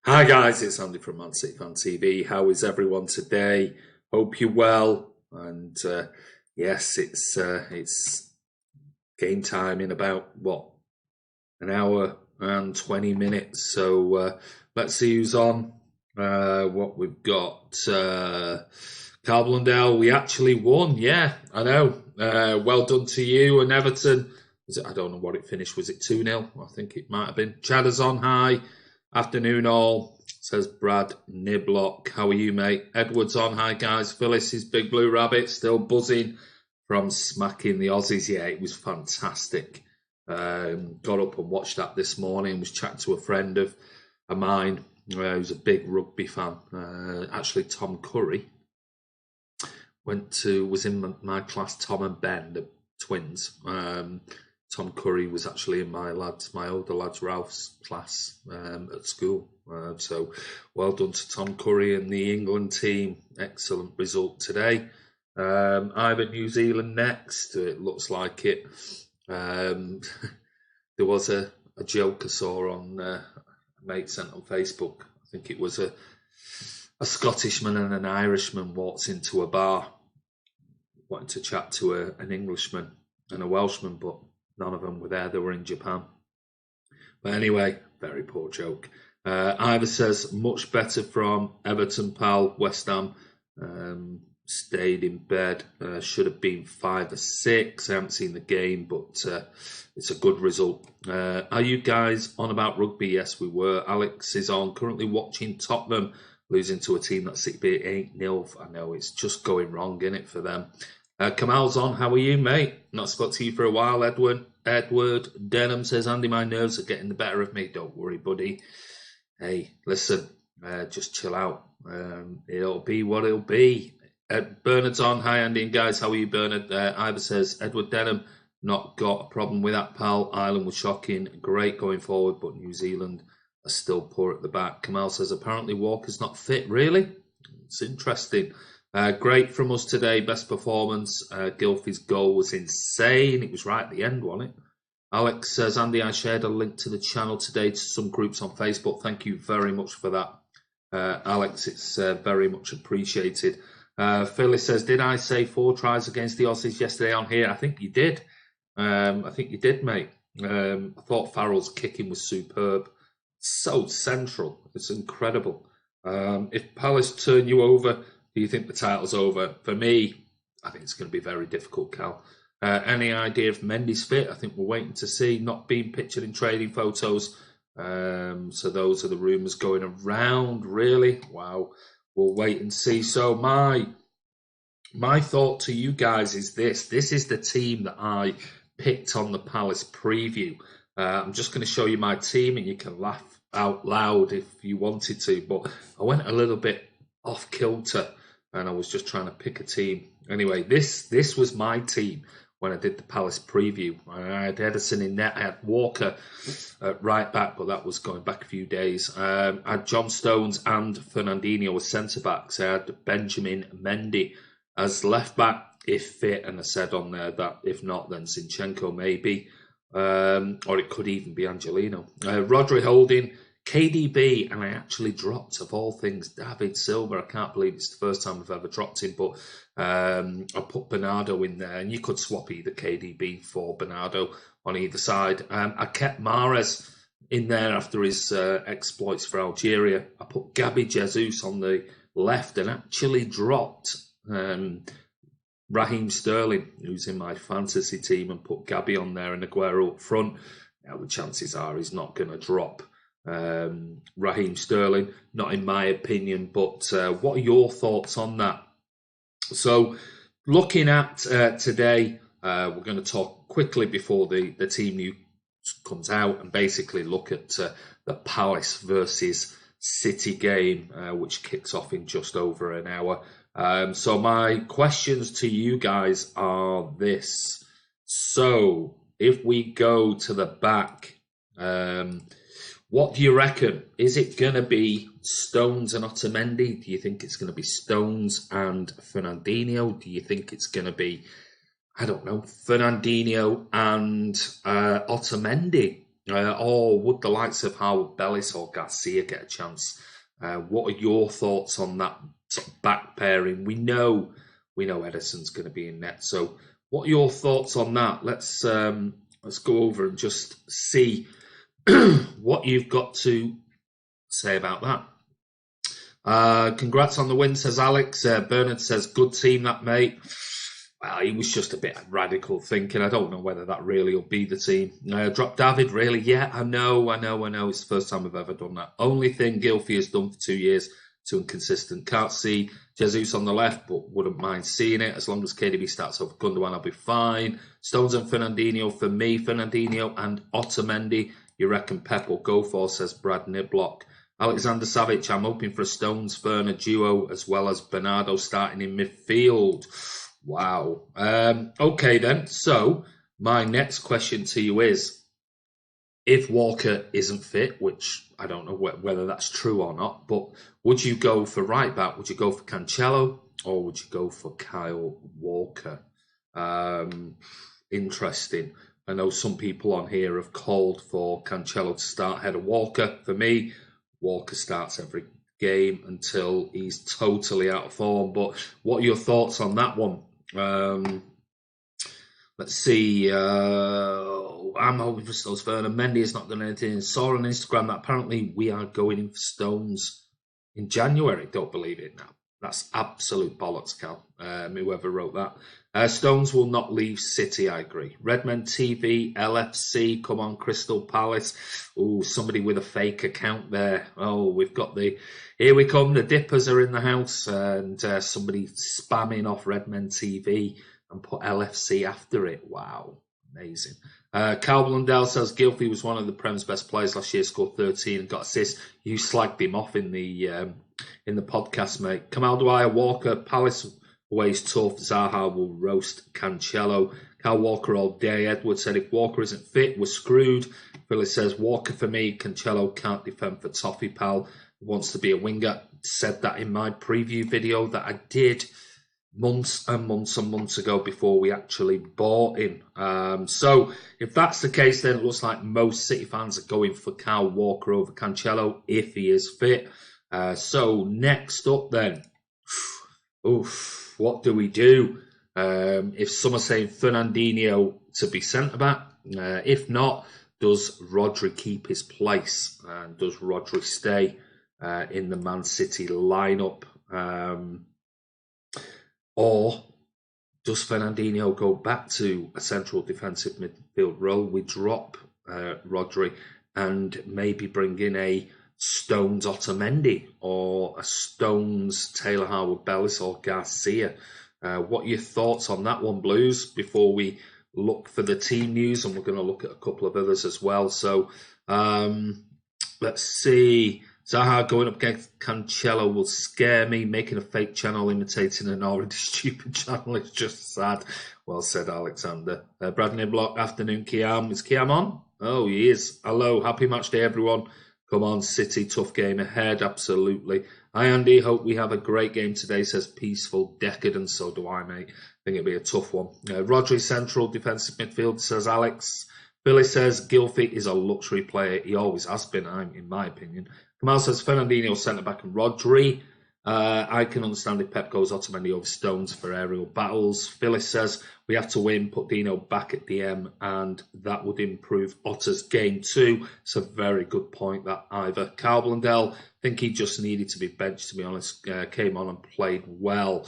Hi guys, it's Andy from Man City Fan TV. How is everyone today? Hope you're well. And yes, it's game time in about an hour and 20 minutes. So let's see who's on. What we've got. Carl Blundell, we actually won. Yeah, I know. Well done to you and Everton. I don't know what it finished. Was it 2-0? I think it might have been. Chadder's on high. Afternoon all, says Brad Niblock. How are you, mate? Edward's on. Hi, guys. Phyllis, his big blue rabbit, still buzzing from smacking the Aussies. Yeah, it was fantastic. Got up and watched that this morning. Was chatting to a friend of mine who's a big rugby fan. Actually, Tom Curry was in my class. Tom and Ben, the twins. Tom Curry was actually in my older lads, Ralph's class at school. So well done to Tom Curry and the England team. Excellent result today. Ivan, New Zealand next. It looks like it. There was a joke I saw on a mate sent on Facebook. I think it was a Scottishman and an Irishman walks into a bar wanting to chat to an Englishman and a Welshman, but none of them were there. They were in Japan. But anyway, very poor joke. Ivor says, much better from Everton, pal. West Ham stayed in bed. Should have been 5 or 6. I haven't seen the game, but it's a good result. Are you guys on about rugby? Yes, we were. Alex is on. Currently watching Tottenham losing to a team that's 8-0. I know it's just going wrong, isn't it, for them? Kamal's on. How are you, mate? Not spoke to you for a while, Edward. Denham says, Andy, my nerves are getting the better of me. Don't worry, buddy. Hey, listen, just chill out. It'll be what it'll be. Bernard's on. Hi, Andy and guys. How are you, Bernard? Ivor says, Edward Denham, not got a problem with that, pal. Ireland was shocking. Great going forward, but New Zealand are still poor at the back. Kamal says, apparently Walker's not fit. Really? It's interesting. Great from us today. Best performance. Gylfi's goal was insane. It was right at the end, wasn't it? Alex says, Andy, I shared a link to the channel today to some groups on Facebook. Thank you very much for that, Alex. It's very much appreciated. Phyllis says, did I say 4 tries against the Aussies yesterday on here? I think you did. I think you did, mate. I thought Farrell's kicking was superb. So central. It's incredible. If Palace turn you over, do you think the title's over? For me, I think it's going to be very difficult, Cal. Any idea if Mendy's fit? I think we're waiting to see. Not being pictured in trading photos. So those are the rumours going around, really. Wow. We'll wait and see. So my thought to you guys is this. This is the team that I picked on the Palace preview. I'm just going to show you my team and you can laugh out loud if you wanted to. But I went a little bit off kilter and I was just trying to pick a team. Anyway, this was my team when I did the Palace preview. I had Edison in net. I had Walker right back, but that was going back a few days. I had John Stones and Fernandinho as centre-backs. I had Benjamin Mendy as left-back, if fit, and I said on there that if not, then Zinchenko maybe, or it could even be Angelino. Rodri Holding, KDB, and I actually dropped, of all things, David Silva. I can't believe it's the first time I've ever dropped him, but I put Bernardo in there, and you could swap either KDB for Bernardo on either side. I kept Mahrez in there after his exploits for Algeria. I put Gabby Jesus on the left and actually dropped Raheem Sterling, who's in my fantasy team, and put Gabby on there and Aguero up front. Now the chances are he's not going to drop Raheem Sterling, not in my opinion, but what are your thoughts on that? So looking at today, we're going to talk quickly before the team news comes out and basically look at the Palace versus City game, which kicks off in just over an hour. So my questions to you guys are this. So if we go to the back, what do you reckon? Is it going to be Stones and Otamendi? Do you think it's going to be Stones and Fernandinho? Do you think it's going to be, I don't know, Fernandinho and Otamendi? Or would the likes of Howard Bellis or Garcia get a chance? What are your thoughts on that sort of back pairing? We know Edison's going to be in net. So, what are your thoughts on that? Let's go over and just see what you've got to say about that. Congrats on the win, says Alex. Bernard says, good team, that mate. Well, he was just a bit of radical thinking. I don't know whether that really will be the team. Drop David, really? Yeah, I know. It's the first time I've ever done that. Only thing Gylfi has done for 2 years, too inconsistent. Can't see Jesus on the left, but wouldn't mind seeing it. As long as KDB starts over Gundogan, I'll be fine. Stones and Fernandinho for me. Fernandinho and Otamendi. You reckon Pep will go for, says Brad Niblock. Alexander Savic, I'm hoping for a Stones-Ferner duo as well as Bernardo starting in midfield. Wow. Okay, then. So, my next question to you is, if Walker isn't fit, which I don't know whether that's true or not, but would you go for right back? Would you go for Cancelo or would you go for Kyle Walker? Interesting. I know some people on here have called for Cancelo to start ahead of Walker. For me, Walker starts every game until he's totally out of form. But what are your thoughts on that one? Let's see. I'm hoping for Stones. Vernon Mendy is not going to anything. Saw on Instagram that apparently we are going in for Stones in January. Don't believe it now. That's absolute bollocks, Cal. Whoever wrote that. Stones will not leave City, I agree. Redmen TV, LFC, come on, Crystal Palace. Ooh, somebody with a fake account there. Oh, we've got here we come, the Dippers are in the house, and somebody spamming off Redmen TV and put LFC after it. Wow, amazing. Carl Blundell says Gylfi was one of the Prem's best players last year, scored 13 and got assists. You slagged him off in the podcast, mate. Kamal Dwyer, Walker, Palace away's tough. Zaha will roast Cancelo. Kyle Walker all day. Edward said if Walker isn't fit, we're screwed. Phyllis says Walker for me. Cancelo can't defend for Toffee Pal. Wants to be a winger. Said that in my preview video that I did months and months and months ago before we actually bought him. So if that's the case, then it looks like most City fans are going for Kyle Walker over Cancelo if he is fit. So next up then, what do we do? If some are saying Fernandinho to be centre-back, if not, does Rodri keep his place? And does Rodri stay in the Man City lineup? Or does Fernandinho go back to a central defensive midfield role? We drop Rodri and maybe bring in a Stones Otamendi or a Stones Taylor Howard Bellis or Garcia. What are your thoughts on that one, Blues, before we look for the team news? And we're going to look at a couple of others as well. So let's see. Zaha going up against Cancelo will scare me. Making a fake channel imitating an already stupid channel is just sad. Well said, Alexander. Brad Niblock, afternoon, Kiam. Is Kiam on? Oh, he is. Hello, happy match day, everyone. Come on, City, tough game ahead, absolutely. Hi, Andy. Hope we have a great game today, says Peaceful Decadence. So do I, mate. I think it'll be a tough one. Rodri, central defensive midfield, says Alex. Billy says Gylfi is a luxury player. He always has been, in my opinion. Kamal says Fernandinho centre-back and Rodri. I can understand if Pep goes Otamendi over Stones for aerial battles. Phyllis says we have to win, put Dino back at DM, and that would improve Otter's game too. It's a very good point, that either. Carl Blundell, I think he just needed to be benched, to be honest. Came on and played well.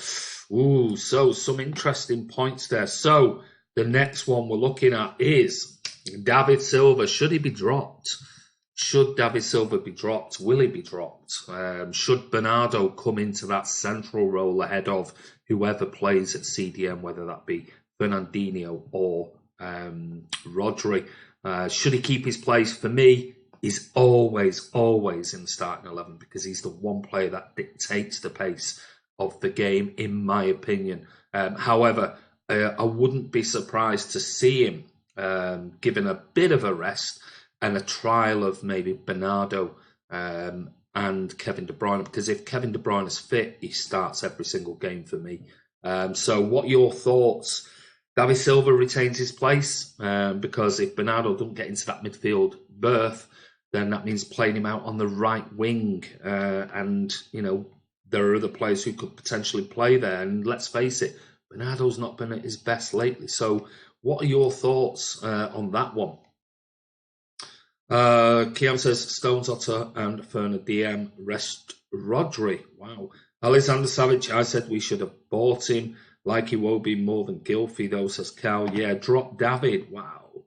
Ooh, so some interesting points there. So the next one we're looking at is David Silva. Should he be dropped? Should David Silva be dropped? Will he be dropped? Should Bernardo come into that central role ahead of whoever plays at CDM, whether that be Fernandinho or Rodri? Should he keep his place? For me, he's always in the starting 11 because he's the one player that dictates the pace of the game, in my opinion. However, I wouldn't be surprised to see him given a bit of a rest and a trial of maybe Bernardo and Kevin De Bruyne, because if Kevin De Bruyne is fit, he starts every single game for me. So what are your thoughts? David Silva retains his place because if Bernardo doesn't get into that midfield berth, then that means playing him out on the right wing. And, you know, there are other players who could potentially play there. And let's face it, Bernardo's not been at his best lately. So what are your thoughts on that one? Kiam says, Stones, Otter and Ferner DM, rest Rodri. Wow. Alexander Savage, I said we should have bought him. Like he won't be more than Gylfi, though, says Cal. Yeah, drop David. Wow.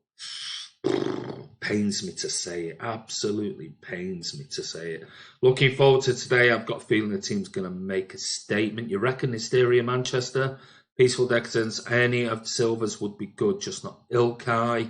Pains me to say it. Absolutely pains me to say it. Looking forward to today. I've got a feeling the team's going to make a statement. You reckon Hysteria Manchester, Peaceful Decadence, any of Silvers would be good, just not Ilkay.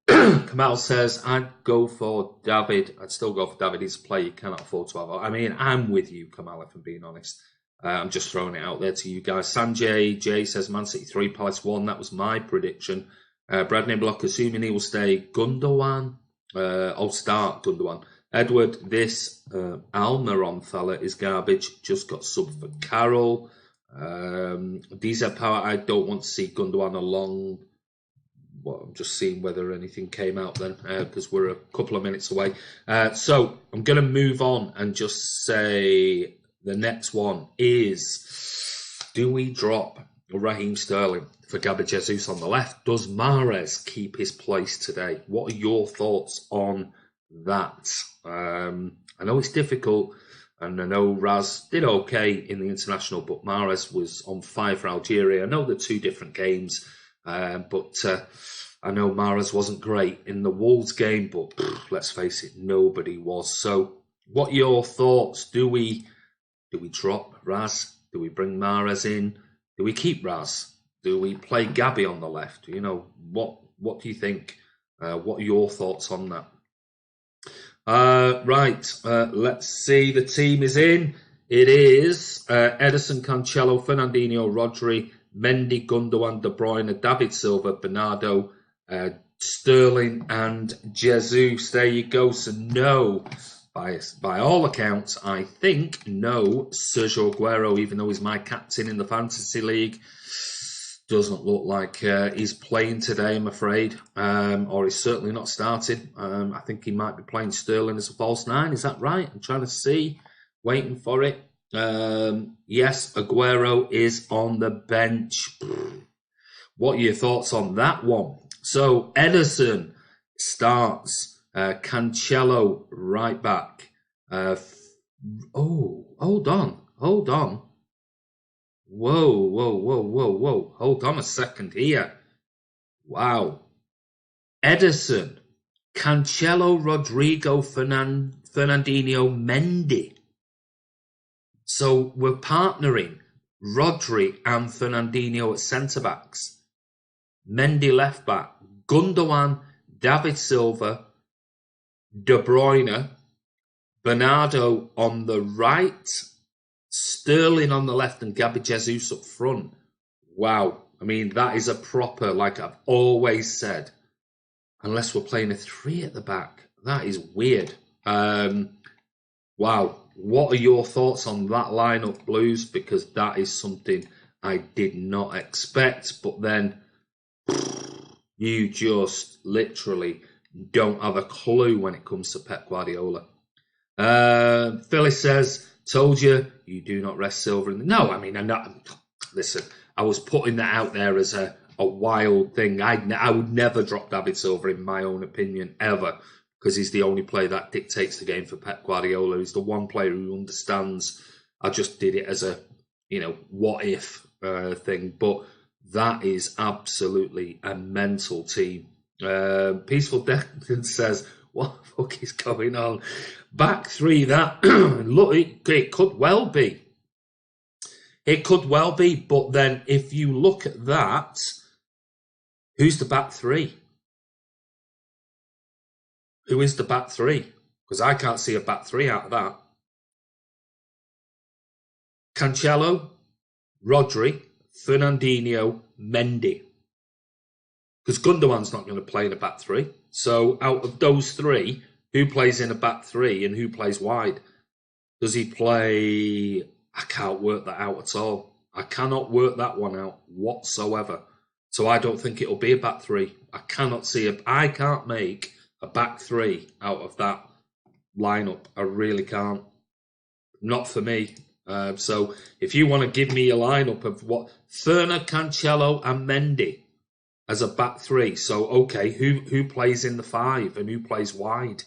Kamal says, I'd go for David. I'd still go for David. He's a player you cannot afford to have. I mean, I'm with you, Kamal, if I'm being honest. I'm just throwing it out there to you guys. Sanjay J says, Man City 3, Palace 1. That was my prediction. Brad Niblock, assuming he will stay. Gundogan. Start Gundogan. Edward, this Almiron fella is garbage. Just got sub for Carroll. DZ Power, I don't want to see Gundogan along. Well, I'm just seeing whether anything came out then, because we're a couple of minutes away. So I'm going to move on and just say the next one is, do we drop Raheem Sterling for Gabriel Jesus on the left? Does Mahrez keep his place today? What are your thoughts on that? I know it's difficult, and I know Raz did okay in the international, but Mahrez was on fire for Algeria. I know they're two different games. But I know Mahrez wasn't great in the Wolves game, but let's face it, nobody was. So what are your thoughts? Do we drop Raz? Do we bring Mahrez in? Do we keep Raz? Do we play Gabby on the left? You know, what do you think? What are your thoughts on that? Let's see. The team is in. It is Ederson, Cancelo, Fernandinho, Rodri, Mendy, Gundogan, De Bruyne, David Silva, Bernardo, Sterling, and Jesus. There you go. So no, by all accounts, I think no Sergio Aguero, even though he's my captain in the fantasy league, doesn't look like he's playing today, I'm afraid, or he's certainly not starting. I think he might be playing Sterling as a false nine. Is that right? I'm trying to see, waiting for it. Yes, Aguero is on the bench. What are your thoughts on that one? So Ederson starts. Cancelo right back. Hold on. Whoa. Hold on a second here. Wow. Ederson, Cancelo, Rodrigo, Fernandinho, Mendy. So we're partnering Rodri and Fernandinho at centre-backs. Mendy left-back. Gundogan, David Silva, De Bruyne, Bernardo on the right, Sterling on the left, and Gabriel Jesus up front. Wow. I mean, that is a proper, like I've always said, unless we're playing a 3 at the back. That is weird. Wow. What are your thoughts on that lineup, Blues? Because that is something I did not expect. But then you just literally don't have a clue when it comes to Pep Guardiola. Phyllis says, told you do not rest Silver. No, I mean, I'm not. Listen, I was putting that out there as a wild thing. I would never drop David Silva, in my own opinion, ever. Because he's the only player that dictates the game for Pep Guardiola. He's the one player who understands. I just did it as a, what if thing. But that is absolutely a mental team. Peaceful Declan says, what the fuck is going on? Back 3, that, look, it could well be. It could well be. But then if you look at that, who's the back 3? Who is the back 3? Because I can't see a back 3 out of that. Cancelo, Rodri, Fernandinho, Mendy. Because Gundogan's not going to play in a back 3. So out of those 3, who plays in a back 3 and who plays wide? Does he play... I can't work that out at all. I cannot work that one out whatsoever. So I don't think it'll be a back three. I can't make a back three out of that lineup. I really can't. Not for me. So if you want to give me a lineup of what Thurner, Cancelo, and Mendy as a back three, so okay, who plays in the 5 and who plays wide?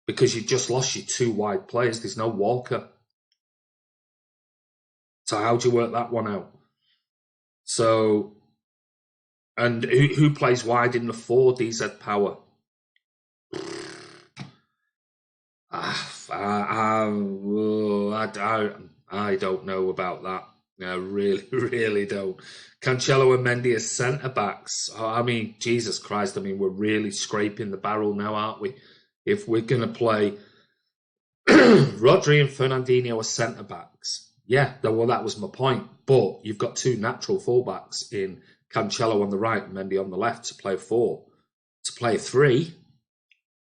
Because you just lost your 2 wide players. There's no Walker. So how do you work that one out? So, and who plays wide in the 4 DZ Power? I don't know about that. I really, really don't. Cancelo and Mendy as centre-backs. I mean, Jesus Christ. I mean, we're really scraping the barrel now, aren't we? If we're going to play Rodri and Fernandinho as centre-backs. Yeah, well, that was my point. But you've got 2 natural full-backs in Cancelo on the right and Mendy on the left to play 4. To play 3,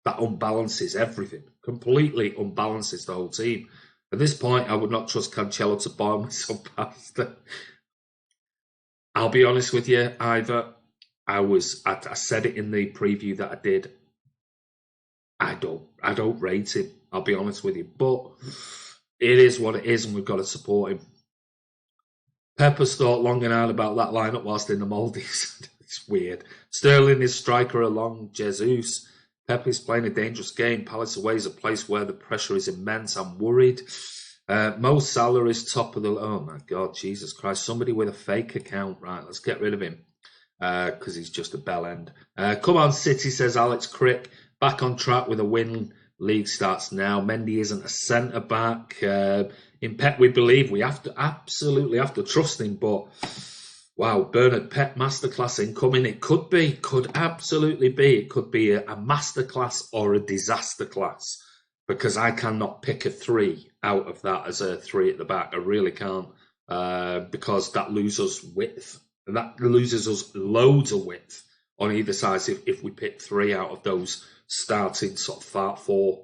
that unbalances everything. Completely unbalances the whole team. At this point, I would not trust Cancelo to boil myself past. I'll be honest with you, Ivor. I said it in the preview that I did. I don't rate him. I'll be honest with you, but it is what it is, and we've got to support him. Pepper's thought long and hard about that lineup whilst in the Maldives. It's weird. Sterling is striker along Jesus. Pepe's playing a dangerous game. Palace away is a place where the pressure is immense. I'm worried. Mo Salah is top of the... Oh, my God, Jesus Christ. Somebody with a fake account. Right, let's get rid of him because he's just a bell end. Come on, City, says Alex Crick. Back on track with a win. League starts now. Mendy isn't a centre-back. In Pep, we believe we absolutely have to trust him, but... Wow, Bernard, Pep masterclass incoming. It could absolutely be. It could be a masterclass or a disaster class because I cannot pick a 3 out of that as a 3 at the back. I really can't because that loses width. And that loses us loads of width on either side if we pick 3 out of those starting sort of 4.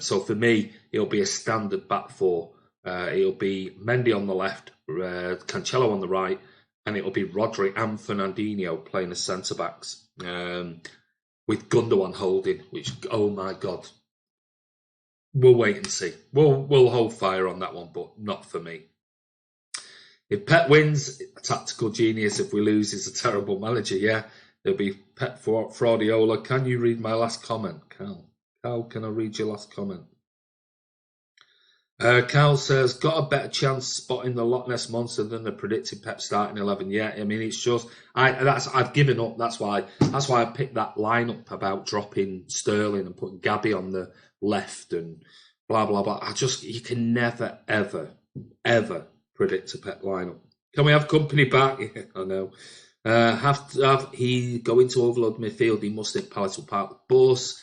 So for me, it'll be a standard back 4. It'll be Mendy on the left, Cancelo on the right, and it'll be Rodri and Fernandinho playing as centre-backs with Gundogan holding, which, oh my God. We'll wait and see. We'll hold fire on that one, but not for me. If Pep wins, a tactical genius. If we lose, he's a terrible manager. Yeah, there'll be Pep Fraudiola. Can you read my last comment, Cal, can I read your last comment? Cal says, got a better chance spotting the Loch Ness Monster than the predicted Pep starting 11. Yeah, I mean, it's just, I've given up. That's why I picked that lineup about dropping Sterling and putting Gabby on the left and blah, blah, blah. You can never, ever, ever predict a Pep lineup. Can we have company back? Yeah, I know. Have he go into overload midfield? He must hit Palace will park the bus.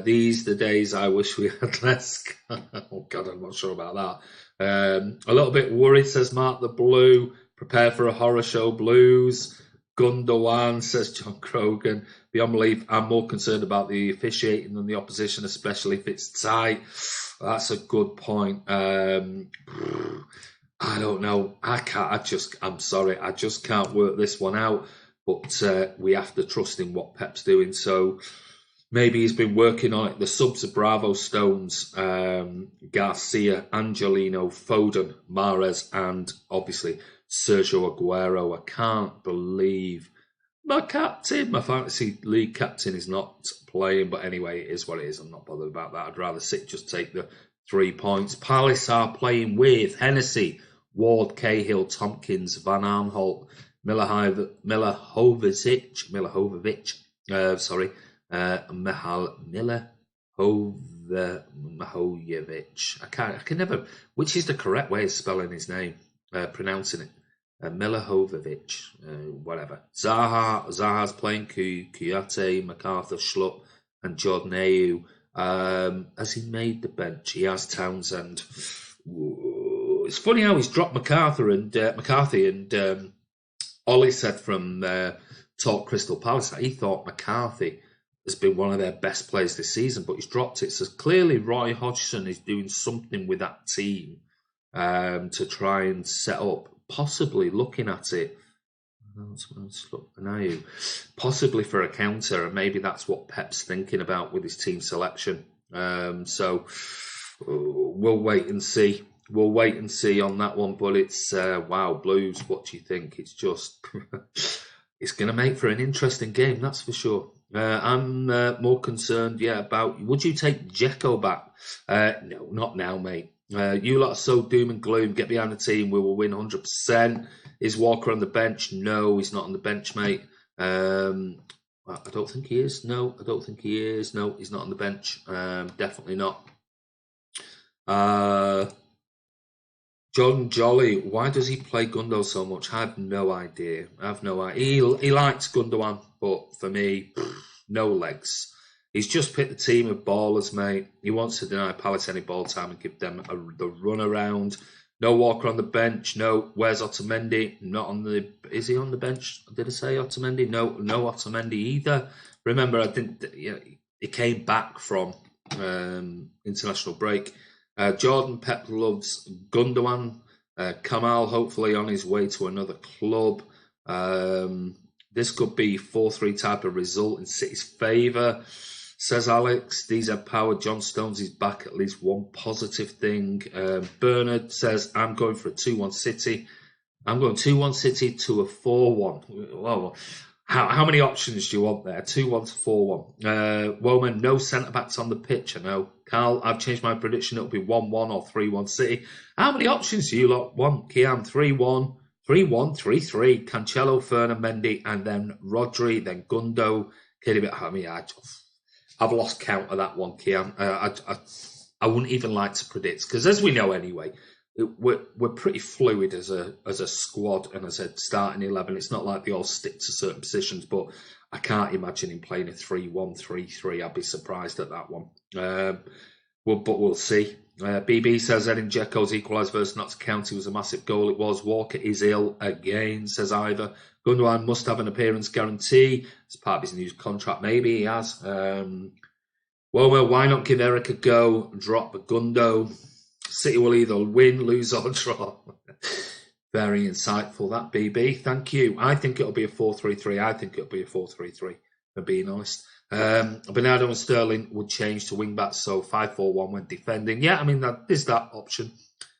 These the days I wish we had less. Oh God, I'm not sure about that. A little bit worried, says Mark the Blue. Prepare for a horror show, Blues. Gundogan, says John Krogan. Beyond belief, I'm more concerned about the officiating than the opposition, especially if it's tight. That's a good point. I don't know. I'm sorry. I just can't work this one out. But we have to trust in what Pep's doing. So maybe he's been working on it. The subs are Bravo, Stones, Garcia, Angelino, Foden, Mahrez, and obviously Sergio Aguero. I can't believe my fantasy league captain is not playing. But anyway, it is what it is. I'm not bothered about that. I'd rather just take the 3 points. Palace are playing with Hennessy, Ward, Cahill, Tompkins, Van Aanholt, Milivojevic, Milivojevic. I can never. Which is the correct way of spelling his name? Pronouncing it. Milivojevic. Whatever. Zaha's playing. Kuyate, MacArthur, Schlupp, and Jordan Ayew. Has he made the bench? He has Townsend. It's funny how he's dropped McCarthy and Ollie said from Talk Crystal Palace that he thought McCarthy has been one of their best players this season, but he's dropped it. So clearly Roy Hodgson is doing something with that team to try and set up, possibly looking at it. Benayu, possibly for a counter, and maybe that's what Pep's thinking about with his team selection. So we'll wait and see. We'll wait and see on that one. But it's wow, Blues. What do you think? It's just it's going to make for an interesting game, that's for sure. I'm more concerned, about would you take Dzeko back? No, not now, mate. You lot are so doom and gloom. Get behind the team. We will win 100%. Is Walker on the bench? No, he's not on the bench, mate. I don't think he is. No, I don't think he is. No, he's not on the bench. Definitely not. John Jolly, why does he play Gundo so much? I have no idea. He likes Gundogan, but for me, no legs. He's just picked the team of ballers, mate. He wants to deny Palace any ball time and give them the run around. No Walker on the bench. No, where's Otamendi? Not on the. Is he on the bench? Did I say Otamendi? No Otamendi either. Remember, I think he came back from international break. Jordan Pep loves Gundogan. Kamal hopefully on his way to another club. This could be 4-3 type of result in City's favour, says Alex. These have power. John Stones is back, at least one positive thing. Bernard says, I'm going for a 2-1 City. I'm going 2-1 City to a 4-1. Whoa. How many options do you want there? 2-1 to 4-1. Woman, no centre-backs on the pitch, I know. Carl, I've changed my prediction. It'll be 1-1 or 3-1 City. How many options do you lot want? Kiam, 3-1, 3-1, 3-3. Cancelo, Ferner, Mendy, and then Rodri, then Gundo. I've lost count of that one, Kiam. I wouldn't even like to predict, because as we know anyway, we're pretty fluid as a squad and as a starting 11. It's not like they all stick to certain positions, but I can't imagine him playing a 3-1, 3-3. I'd be surprised at that one. But we'll see. BB says Edin Dzeko's equalised versus Notts County was a massive goal. It was. Walker is ill again, says Ivor. Gundogan must have an appearance guarantee as part of his new contract. Maybe he has. Well, why not give Eric a go? Drop Gundo. City will either win, lose, or draw. Very insightful, that, BB. Thank you. I think it'll be a 4-3-3. I think it'll be a 4-3-3, for being honest. Bernardo and Sterling would change to wing-backs, so 5-4-1 when defending. Yeah, I mean, there's that option.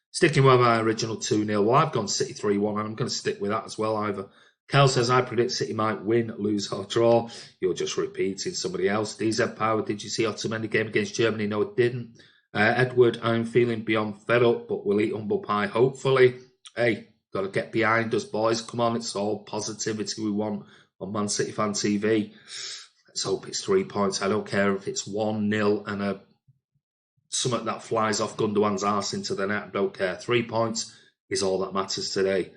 Sticking with my original 2-0. Well, I've gone City 3-1, and I'm going to stick with that as well, Ivor. Cal says, I predict City might win, lose, or draw. You're just repeating somebody else. DZ Power, did you see Otamendi game against Germany? No, it didn't. Edward, I'm feeling beyond fed up, but we'll eat humble pie, hopefully. Hey, got to get behind us, boys. Come on, it's all positivity we want on Man City Fan TV. Let's hope it's 3 points. I don't care if it's 1-0 and something that flies off Gundogan's arse into the net. I don't care. 3 points is all that matters today.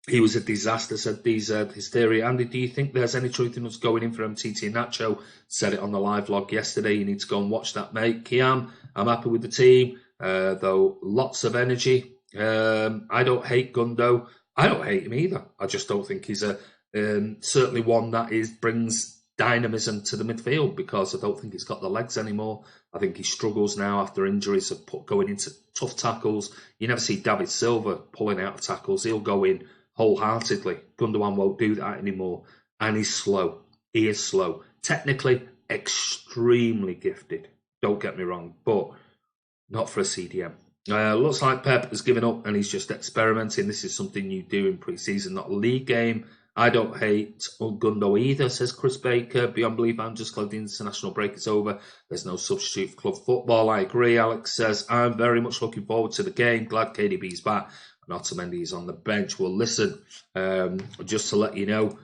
He was a disaster, said DZ Hysteria. Andy, do you think there's any truth in us going in for MTT and Nacho? Said it on the live vlog yesterday. You need to go and watch that, mate. Kiam, I'm happy with the team, though lots of energy. I don't hate Gundo. I don't hate him either. I just don't think he's certainly one that brings dynamism to the midfield, because I don't think he's got the legs anymore. I think he struggles now after injuries of going into tough tackles. You never see David Silva pulling out of tackles. He'll go in wholeheartedly. Gundogan won't do that anymore. And he's slow. He is slow. Technically, extremely gifted. Don't get me wrong, but not for a CDM. Looks like Pep has given up and he's just experimenting. This is something you do in pre-season, not a league game. I don't hate Gundo either, says Chris Baker. Beyond belief, I'm just glad the international break is over. There's no substitute for club football. I agree. Alex says, I'm very much looking forward to the game. Glad KDB's back. And Otamendi is on the bench. Well, listen, just to let you know,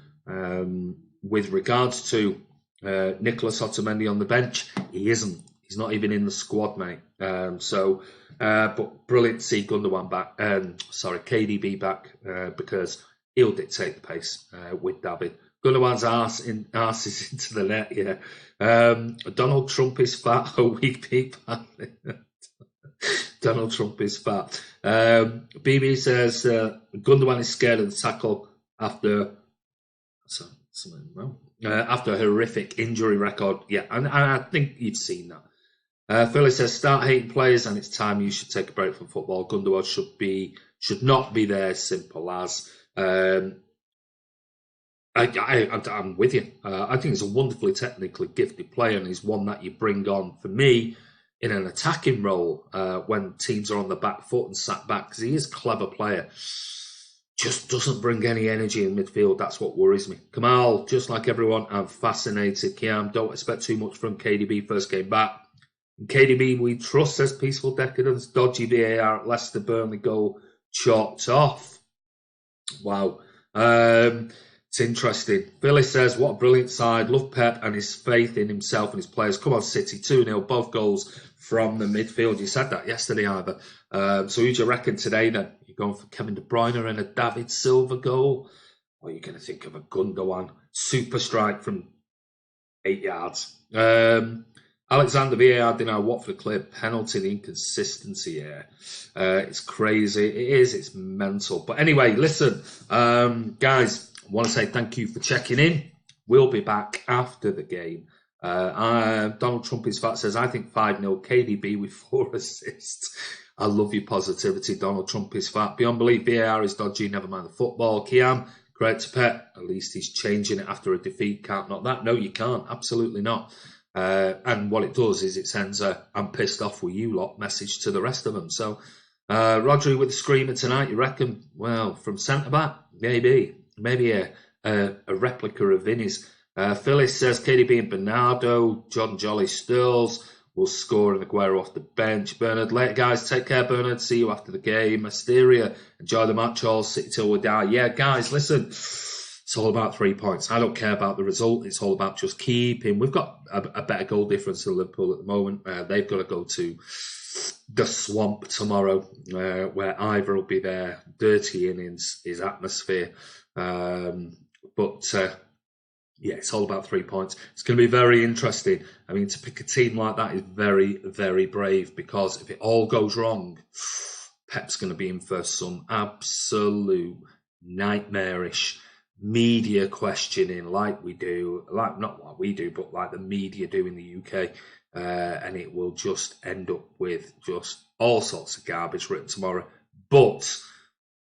with regards to Nicholas Otamendi on the bench, he isn't. He's not even in the squad, mate. But brilliant to see Gundogan back. KDB back because he'll dictate the pace with David. Gundogan's arse is into the net, yeah. Donald Trump is fat. A weak peak fat. Donald Trump is fat. BB says Gundogan is scared of the tackle after a horrific injury record. Yeah, and I think you've seen that. Philly says start hating players and it's time you should take a break from football. Gundogan should not be there. Simple as. I'm with you. I think he's a wonderfully technically gifted player, and he's one that you bring on, for me, in an attacking role when teams are on the back foot and sat back, because he is a clever player. Just doesn't bring any energy in midfield. That's what worries me. Kamal, just like everyone, I'm fascinated. Kiam, don't expect too much from KDB first game back. In KDB, we trust, says Peaceful Decadence. Dodgy VAR at Leicester Burnley goal chalked off. Wow. It's interesting. Billy says, what a brilliant side. Love Pep and his faith in himself and his players. Come on, City, 2-0, both goals from the midfield. You said that yesterday, Ivor. So who do you reckon today, then? You're going for Kevin De Bruyne and a David Silva goal? Or are you going to think of a Gundogan super strike from 8 yards? Alexander VAR denied Watford a clear penalty. The inconsistency here. It's crazy. It is. It's mental. But anyway, listen, guys, I want to say thank you for checking in. We'll be back after the game. Donald Trump is fat says, I think 5-0 KDB with 4 assists. I love your positivity, Donald Trump is fat. Beyond belief, VAR is dodgy, never mind the football. Kiam, credit to Pep. At least he's changing it after a defeat. Can't knock that. No, you can't. Absolutely not. And what it does is it sends a I'm pissed off with you lot message to the rest of them. So, Rodri with the screamer tonight, you reckon? Well, from centre-back, maybe a replica of Vinny's. Phyllis says KDB and Bernardo, John Jolly Stirls will score and Aguero off the bench. Bernard, later guys, take care Bernard, see you after the game. Asteria, enjoy the match all, City till we die. Yeah, guys, listen, it's all about 3 points. I don't care about the result, it's all about just keeping. We've got a better goal difference than Liverpool at the moment. They've got to go to the swamp tomorrow, where Ivor will be there, dirty in his atmosphere. Yeah, it's all about 3 points. It's going to be very interesting. I mean, to pick a team like that is very, very brave, because if it all goes wrong, Pep's going to be in for some absolute nightmarish media questioning, like we do, like not what we do, but like the media do in the UK. And it will just end up with just all sorts of garbage written tomorrow. But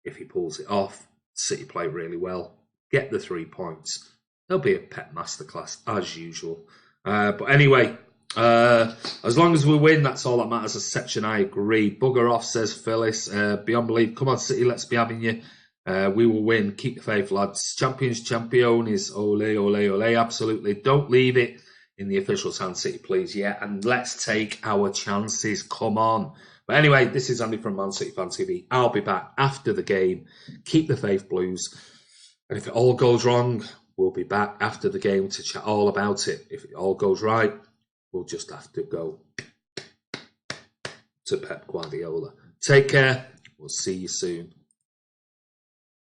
if he pulls it off, City play really well, get the 3 points. There'll be a Pep masterclass as usual. But anyway, as long as we win, that's all that matters. A section, I agree. Bugger off, says Phyllis. Beyond belief. Come on, City, let's be having you. We will win. Keep the faith, lads. Champions, champions. Ole, ole, ole. Absolutely. Don't leave it in the official's hands, City, please. Yeah, and let's take our chances. Come on. But anyway, this is Andy from Man City Fan TV. I'll be back after the game. Keep the faith, Blues. And if it all goes wrong, we'll be back after the game to chat all about it. If it all goes right, we'll just have to go to Pep Guardiola. Take care. We'll see you soon.